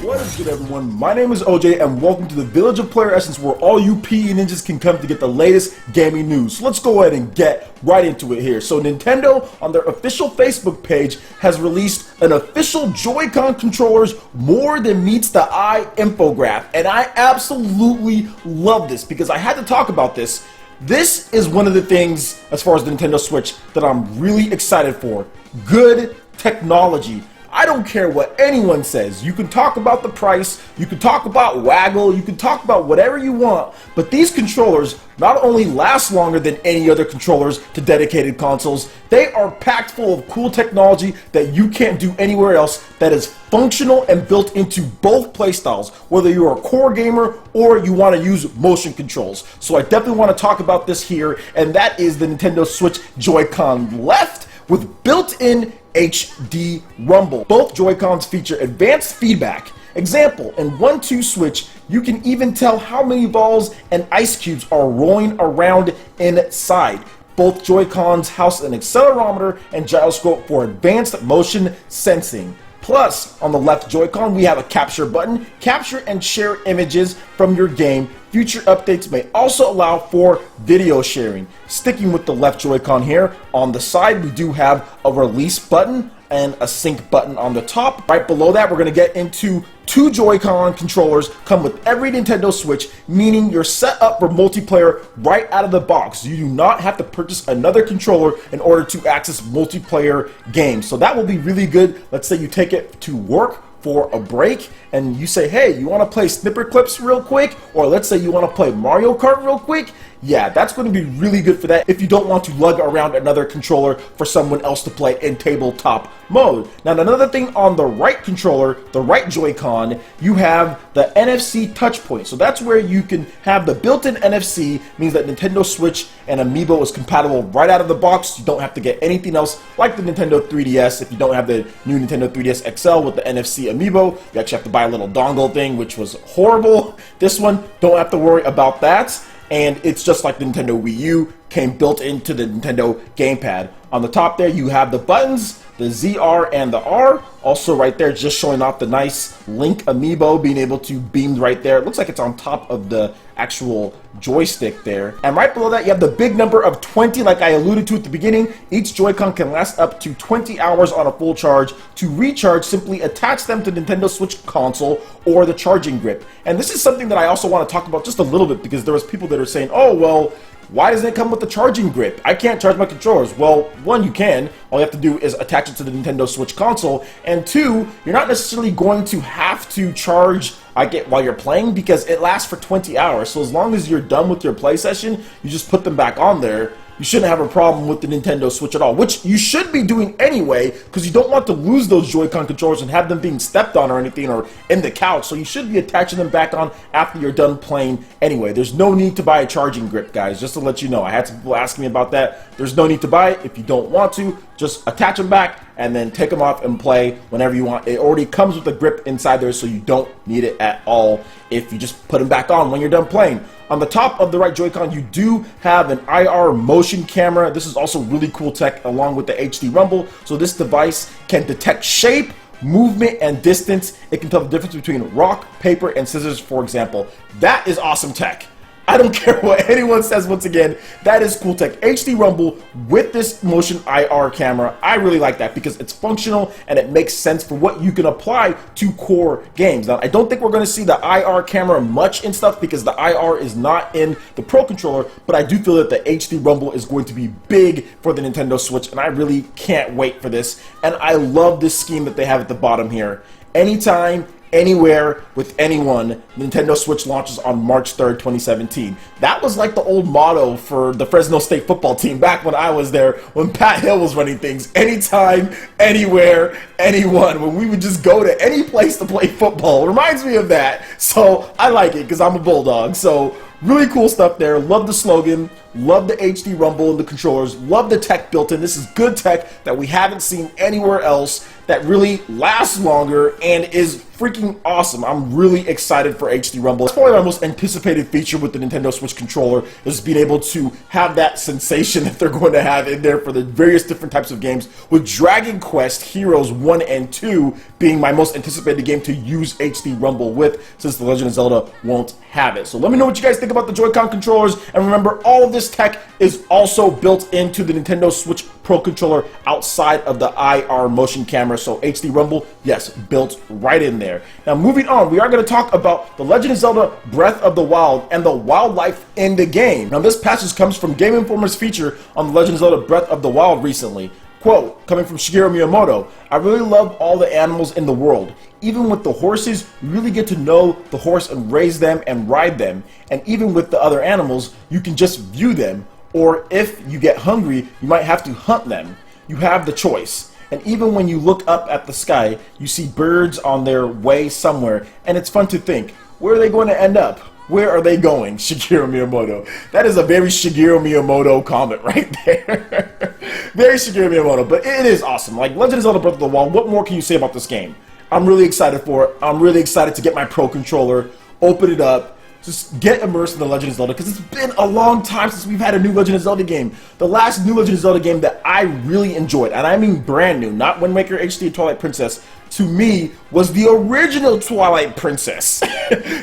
What is good, everyone? My name is OJ and welcome to the village of PlayerEssence, where all you PE ninjas can come to get the latest gaming news. So let's go ahead and get right into it here. So Nintendo on their official Facebook page has released an official Joy-Con controllers more than meets the eye infograph, and I absolutely love this because I had to talk about this. This is one of the things as far as the Nintendo Switch that I'm really excited for. Good technology. I don't care what anyone says. You can talk about the price, you can talk about waggle, you can talk about whatever you want, but these controllers not only last longer than any other controllers to dedicated consoles, they are packed full of cool technology that you can't do anywhere else, that is functional and built into both playstyles, whether you're a core gamer or you want to use motion controls. So I definitely want to talk about this here, and that is the Nintendo Switch Joy-Con Left with built-in HD rumble. Both Joy-Cons feature advanced feedback. Example, in 1-2 switch, you can even tell how many balls and ice cubes are rolling around inside. Both Joy-Cons house an accelerometer and gyroscope for advanced motion sensing. Plus, on the left Joy-Con, we have a capture button. Capture and share images from your game. Future updates may also allow for video sharing. Sticking with the left Joy-Con here, on the side we do have a release button and a sync button on the top. Right below that, we're going to get into two Joy-Con controllers come with every Nintendo Switch, meaning you're set up for multiplayer right out of the box. You do not have to purchase another controller in order to access multiplayer games. So that will be really good. Let's say you take it to work for a break and you say, hey, you want to play Snipper Clips real quick? Or let's say you want to play Mario Kart real quick? Yeah, that's going to be really good for that if you don't want to lug around another controller for someone else to play in tabletop mode. Now, another thing on the right controller, the right Joy-Con, you have the Nfc Touch Point. So that's where you can have the built-in NFC, means that Nintendo Switch and Amiibo is compatible right out of the box. You don't have to get anything else like the Nintendo 3DS. If you don't have the new Nintendo 3DS XL with the NFC Amiibo, you actually have to buy a little dongle thing, which was horrible. This one, don't have to worry about that. And it's just like the Nintendo Wii U, came built into the Nintendo gamepad. On the top there, you have the buttons, the ZR and the R. Also right there, just showing off the nice Link Amiibo, being able to beam right there. It looks like it's on top of the actual joystick there. And right below that, you have the big number of 20, like I alluded to at the beginning. Each Joy-Con can last up to 20 hours on a full charge. To recharge, simply attach them to the Nintendo Switch console or the charging grip. And this is something that I also want to talk about just a little bit, because there was people that are saying, oh, well, why doesn't it come with the charging grip? I can't charge my controllers. Well, one, you can. All you have to do is attach it to the Nintendo Switch console. And two, you're not necessarily going to have to charge while you're playing, because it lasts for 20 hours. So as long as you're done with your play session, you just put them back on there. You shouldn't have a problem with the Nintendo Switch at all, which you should be doing anyway, because you don't want to lose those Joy-Con controllers and have them being stepped on or anything, or in the couch. So you should be attaching them back on after you're done playing anyway. There's no need to buy a charging grip, guys, just to let you know. I had some people asking me about that. There's no need to buy it. If you don't want to, just attach them back and then take them off and play whenever you want. It already comes with a grip inside there, so you don't need it at all if you just put them back on when you're done playing. On the top of the right Joy-Con, you do have an IR motion camera. This is also really cool tech along with the HD rumble. So this device can detect shape, movement, and distance. It can tell the difference between rock, paper, and scissors, for example. That is awesome tech. I don't care what anyone says. Once again, that is cool tech. HD rumble with this motion IR camera. I really like that because it's functional and it makes sense for what you can apply to core games. Now, I don't think we're going to see the IR camera much in stuff because the IR is not in the Pro Controller, but I do feel that the HD rumble is going to be big for the Nintendo Switch, and I really can't wait for this. And I love this scheme that they have at the bottom here. Anytime, anywhere, with anyone, Nintendo Switch launches on March 3rd, 2017. That was like the old motto for the Fresno State football team back when I was there, when Pat Hill was running things. Anytime, anywhere, anyone. When we would just go to any place to play football. It reminds me of that. So I like it because I'm a Bulldog. So really cool stuff there. Love the slogan. Love the HD rumble in the controllers. Love the tech built in. This is good tech that we haven't seen anywhere else, that really lasts longer and is freaking awesome. I'm really excited for HD Rumble. It's probably my most anticipated feature with the Nintendo Switch controller, is being able to have that sensation that they're going to have in there for the various different types of games, with Dragon Quest Heroes 1 and 2 being my most anticipated game to use HD Rumble with, since The Legend of Zelda won't have it. So let me know what you guys think about the Joy-Con controllers, and remember, all of this tech is also built into the Nintendo Switch Pro controller outside of the IR motion camera. So HD Rumble, yes, built right in there. Now moving on, we are going to talk about The Legend of Zelda Breath of the Wild and the wildlife in the game. Now this passage comes from Game Informer's feature on The Legend of Zelda Breath of the Wild recently. Quote, coming from Shigeru Miyamoto, "I really love all the animals in the world. Even with the horses, you really get to know the horse and raise them and ride them. And even with the other animals, you can just view them. Or if you get hungry, you might have to hunt them. You have the choice. And even when you look up at the sky, you see birds on their way somewhere, and it's fun to think, where are they going to end up? Where are they going?" Shigeru Miyamoto. That is a very Shigeru Miyamoto comment right there. Very Shigeru Miyamoto, but it is awesome. Like, Legend of Zelda Breath of the Wild, what more can you say about this game? I'm really excited for it. I'm really excited to get my Pro controller, open it up, just get immersed in The Legend of Zelda, because it's been a long time since we've had a new Legend of Zelda game. The last new Legend of Zelda game that I really enjoyed, and I mean brand new, not Wind Waker HD Twilight Princess, to me, was the original Twilight Princess.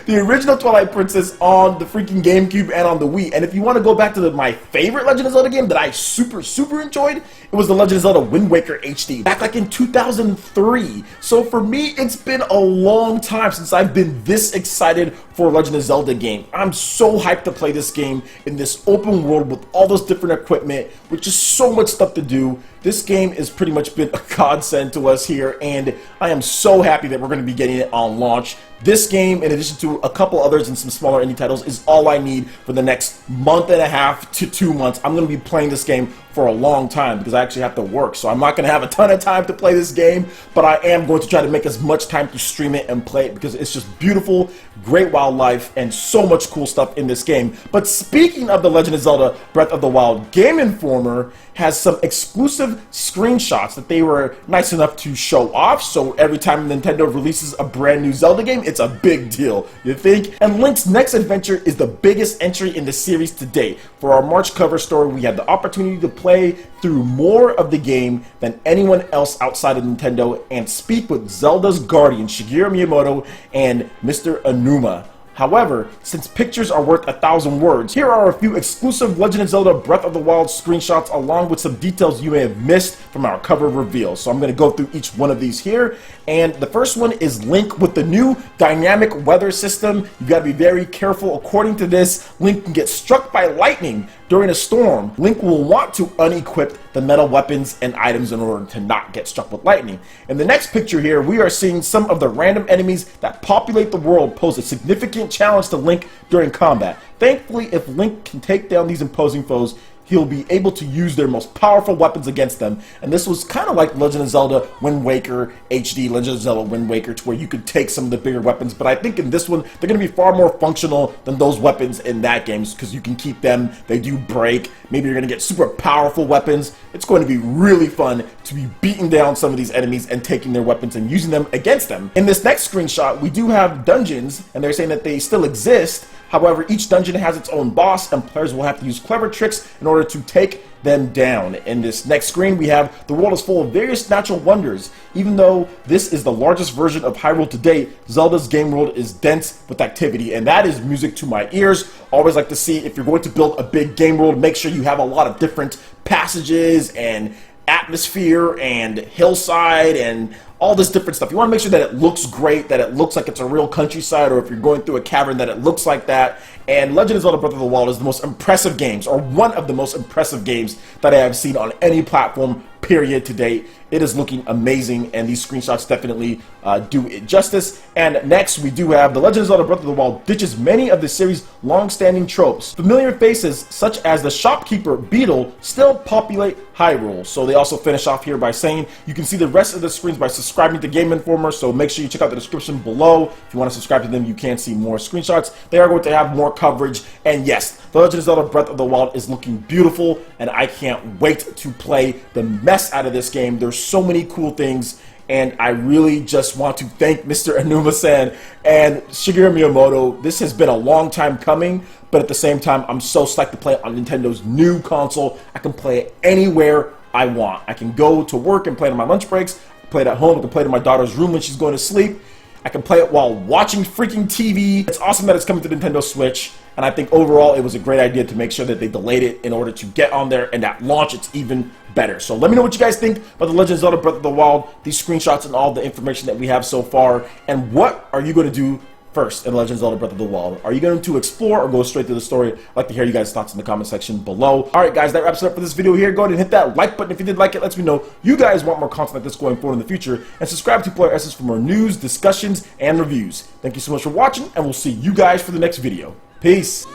The original Twilight Princess on the freaking GameCube and on the Wii. And if you want to go back to my favorite Legend of Zelda game that I super enjoyed, it was The Legend of Zelda Wind Waker HD, back like in 2003. So for me, it's been a long time since I've been this excited for a Legend of Zelda game. I'm so hyped to play this game in this open world with all those different equipment, with just so much stuff to do. This game has pretty much been a godsend to us here, and I am so happy that we're going to be getting it on launch. This game, in addition to a couple others and some smaller indie titles, is all I need for the next month and a half to 2 months. I'm going to be playing this game for a long time because I actually have to work, so I'm not going to have a ton of time to play this game, but I am going to try to make as much time to stream it and play it because it's just beautiful, great wildlife, and so much cool stuff in this game. But speaking of The Legend of Zelda Breath of the Wild, Game Informer has some exclusive screenshots that they were nice enough to show off, so every time Nintendo releases a brand new Zelda game, it's a big deal, you think? And Link's next adventure is the biggest entry in the series to date. For our March cover story, we had the opportunity to play through more of the game than anyone else outside of Nintendo and speak with Zelda's guardian, Shigeru Miyamoto, and Mr. Anuma. However, since pictures are worth 1,000 words, here are a few exclusive Legend of Zelda Breath of the Wild screenshots along with some details you may have missed from our cover reveal. So I'm going to go through each one of these here. And the first one is Link with the new dynamic weather system. You got to be very careful. According to this, Link can get struck by lightning during a storm. Link will want to unequip the metal weapons and items in order to not get struck with lightning. In the next picture here, we are seeing some of the random enemies that populate the world pose a significant challenge to Link during combat. Thankfully, if Link can take down these imposing foes, he'll be able to use their most powerful weapons against them. And this was kind of like Legend of Zelda Wind Waker HD, Legend of Zelda Wind Waker, to where you could take some of the bigger weapons. But I think in this one, they're going to be far more functional than those weapons in that game, because you can keep them, they do break. Maybe you're going to get super powerful weapons. It's going to be really fun to be beating down some of these enemies and taking their weapons and using them against them. In this next screenshot, we do have dungeons, and they're saying that they still exist. However, each dungeon has its own boss, and players will have to use clever tricks in order to take them down. In this next screen, we have the world is full of various natural wonders. Even though this is the largest version of Hyrule to date, Zelda's game world is dense with activity, and that is music to my ears. Always like to see, if you're going to build a big game world, make sure you have a lot of different passages and atmosphere and hillside and all this different stuff. You want to make sure that it looks great, that it looks like it's a real countryside, or if you're going through a cavern, that it looks like that. And Legend of Zelda Breath of the Wild is the most impressive games, or one of the most impressive games that I have seen on any platform, period, to date. It is looking amazing, and these screenshots definitely do it justice. And next, we do have The Legend of Zelda Breath of the Wild ditches many of the series' long-standing tropes. Familiar faces, such as the shopkeeper Beetle, still populate Hyrule. So they also finish off here by saying you can see the rest of the screens by subscribing to Game Informer, so make sure you check out the description below. If you want to subscribe to them, you can see more screenshots. They are going to have more coverage. And yes, The Legend of Zelda Breath of the Wild is looking beautiful, and I can't wait to play the mess out of this game. There's so many cool things, and I really just want to thank Mr. Anuma-san and Shigeru Miyamoto. This has been a long time coming, but at the same time, I'm so psyched to play it on Nintendo's new console. I can play it anywhere I want. I can go to work and play it on my lunch breaks, play it at home, I can play it in my daughter's room when she's going to sleep. I can play it while watching freaking TV. It's awesome that it's coming to Nintendo Switch, and I think overall it was a great idea to make sure that they delayed it in order to get on there, and at launch it's even better. So let me know what you guys think about The Legend of Zelda Breath of the Wild, these screenshots and all the information that we have so far, and what are you going to do first in Legend of Zelda Breath of the Wild? Are you going to explore or go straight to the story? I'd like to hear you guys' thoughts in the comment section below. Alright guys, that wraps it up for this video here. Go ahead and hit that like button if you did like it. Lets me know you guys want more content like this going forward in the future. And subscribe to PlayerEssence for more news, discussions, and reviews. Thank you so much for watching, and we'll see you guys for the next video. Peace!